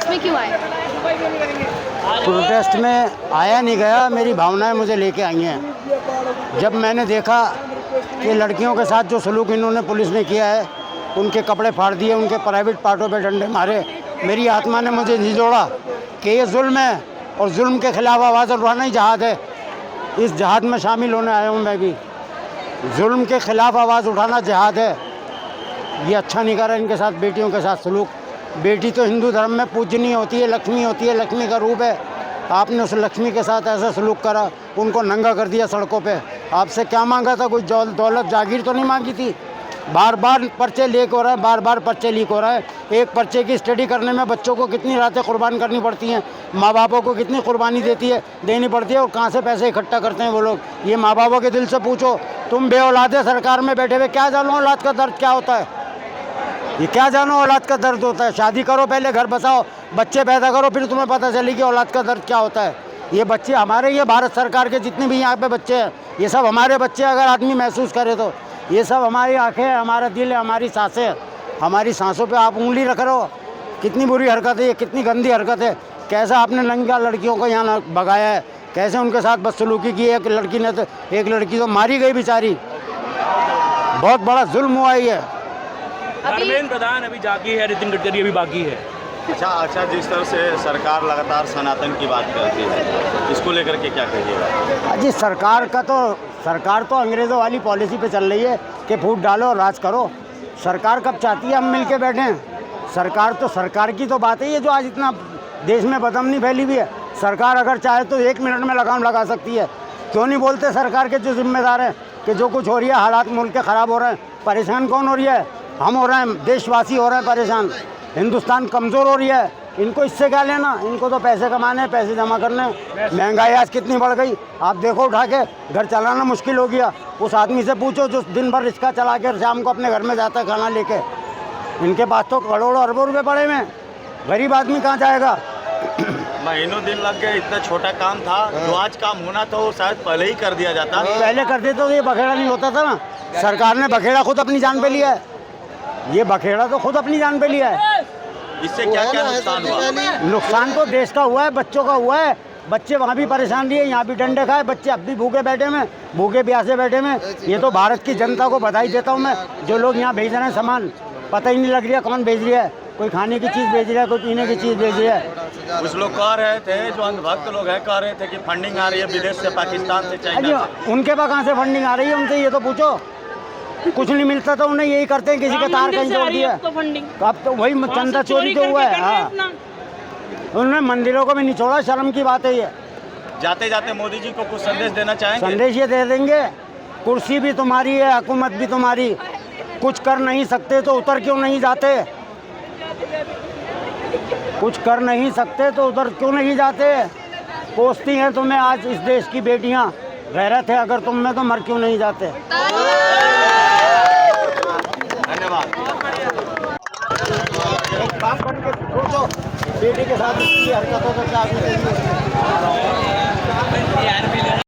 Protest में क्यों आए? प्रोटेस्ट में आया नहीं गया, मेरी भावनाएं मुझे लेके आई हैं। जब मैंने देखा कि लड़कियों के साथ जो सलूक इन्होंने पुलिस ने किया है, उनके कपड़े फाड़ दिए, उनके प्राइवेट पार्टों पे डंडे मारे, मेरी आत्मा ने मुझे झिझोड़ा कि ये जुल्म है और जुल्म के खिलाफ आवाज़ उठाना ही जहाद है। इस जहाद में शामिल होने आया हूँ मैं भी। जुल्म के खिलाफ आवाज़ उठाना जहाद है। ये अच्छा नहीं करा इनके साथ, बेटियों के साथ सलूक। बेटी तो हिंदू धर्म में पूजनीय होती है, लक्ष्मी होती है, लक्ष्मी का रूप है। आपने उस लक्ष्मी के साथ ऐसा सलूक करा, उनको नंगा कर दिया सड़कों पे। आपसे क्या मांगा था? कोई दौलत जागीर तो नहीं मांगी थी। बार बार पर्चे लीक हो रहा है, बार बार पर्चे लीक हो रहा है। एक पर्चे की स्टडी करने में बच्चों को कितनी रातें कुर्बान करनी पड़ती हैं, माँ बापों को कितनी कुर्बानी देनी पड़ती है, और कहाँ से पैसे इकट्ठा करते हैं वो लोग। ये माँ बापों के दिल से पूछो। तुम बेऔलादे सरकार में बैठे हुए क्या जानो औलाद का दर्द क्या होता है? ये क्या जानो औलाद का दर्द होता है? शादी करो, पहले घर बसाओ, बच्चे पैदा करो, फिर तुम्हें पता चलेगी औलाद का दर्द क्या होता है। ये बच्चे हमारे, ये भारत सरकार के जितने भी यहाँ पे बच्चे हैं, ये सब हमारे बच्चे। अगर आदमी महसूस करे तो ये सब हमारी आंखें हैं, हमारा दिल है, हमारी सांसें हैं। हमारी सांसों पे आप उंगली रख रहे हो। कितनी बुरी हरकत है ये, कितनी गंदी हरकत है। कैसा आपने नंगा लड़कियों को यहाँ भगाया है, कैसे उनके साथ बदसलूकी की। एक लड़की तो मारी गई बेचारी। बहुत बड़ा जुल्म हुआ ये। धर्मेंद्र प्रधान अभी जागी है, नितिन गडकरी अभी बाकी है। अच्छा, जिस तरह से सरकार लगातार सनातन की बात करती है, इसको लेकर के क्या कहिएगा? जी, सरकार तो अंग्रेज़ों वाली पॉलिसी पे चल रही है कि फूट डालो और राज करो। सरकार कब चाहती है हम मिल के बैठें? सरकार की तो बात है ये, जो आज इतना देश में बदअमनी फैली हुई है। सरकार अगर चाहे तो 1 मिनट में लगाम लगा सकती है। क्यों नहीं बोलते सरकार के जो जिम्मेदार हैं कि जो कुछ हो रही है, हालात मुल्क के ख़राब हो रहे हैं। परेशान कौन हो रही है? हम हो रहे हैं, देशवासी हो रहे हैं परेशान। हिंदुस्तान कमज़ोर हो रही है। इनको इससे क्या लेना? इनको तो पैसे कमाने, पैसे जमा करने। महंगाई आज कितनी बढ़ गई आप देखो, उठा के घर चलाना मुश्किल हो गया। उस आदमी से पूछो जो दिन भर रिक्शा चला कर शाम को अपने घर में जाता है खाना लेके। इनके पास तो करोड़ों अरबों रुपए पड़े हुए हैं। गरीब आदमी कहाँ जाएगा? महीनों दिन लग गए, इतना छोटा काम था। जो आज काम होना था वो शायद पहले ही कर दिया जाता। पहले कर देते तो ये बखेड़ा नहीं होता था ना। सरकार ने बखेड़ा खुद अपनी जान पे लिया है। ये बखेड़ा तो खुद अपनी जान पे लिया है। इससे क्या क्या नुकसान हुआ? नुकसान तो देश का हुआ है, बच्चों का हुआ है। बच्चे वहाँ भी परेशान रहे, यहाँ भी डंडे खाए, बच्चे अब भी भूखे बैठे में, भूखे प्यासे बैठे में। ये तो भारत की जनता को बधाई देता हूँ मैं। जो लोग यहाँ भेज रहे हैं सामान, पता ही नहीं लग रही है कौन भेज रहा है। कोई खाने की चीज़ भेज रहा है, कोई पीने की चीज़ भेज रहा है। कुछ लोग कह रहे थे, जो अंधभक्त लोग हैं, कह रहे थे कि फंडिंग आ रही है विदेश से, पाकिस्तान से, चाइना से। उनके पास कहाँ से फंडिंग आ रही है? उनसे ये तो पूछो। कुछ नहीं मिलता तो उन्हें यही करते हैं, किसी का तार कहीं जोड़ दिया। अब तो वही चंदा चोरी तो हुआ है। हाँ, उन्होंने मंदिरों को भी नहीं छोड़ा। शर्म की बात है ये। जाते जाते मोदी जी को कुछ संदेश देना चाहेंगे? संदेश ये दे देंगे, कुर्सी भी तुम्हारी है, हुकूमत भी तुम्हारी। कुछ कर नहीं सकते तो उतर क्यों नहीं जाते? कुछ कर नहीं सकते तो उधर क्यों नहीं जाते? कोसती हैं तुम्हें आज इस देश की बेटियां। गैरत है अगर तुम में तो मर क्यों नहीं जाते? धन्यवाद। एक बाप बन के सोचो, बेटी के साथ हरकतों को क्या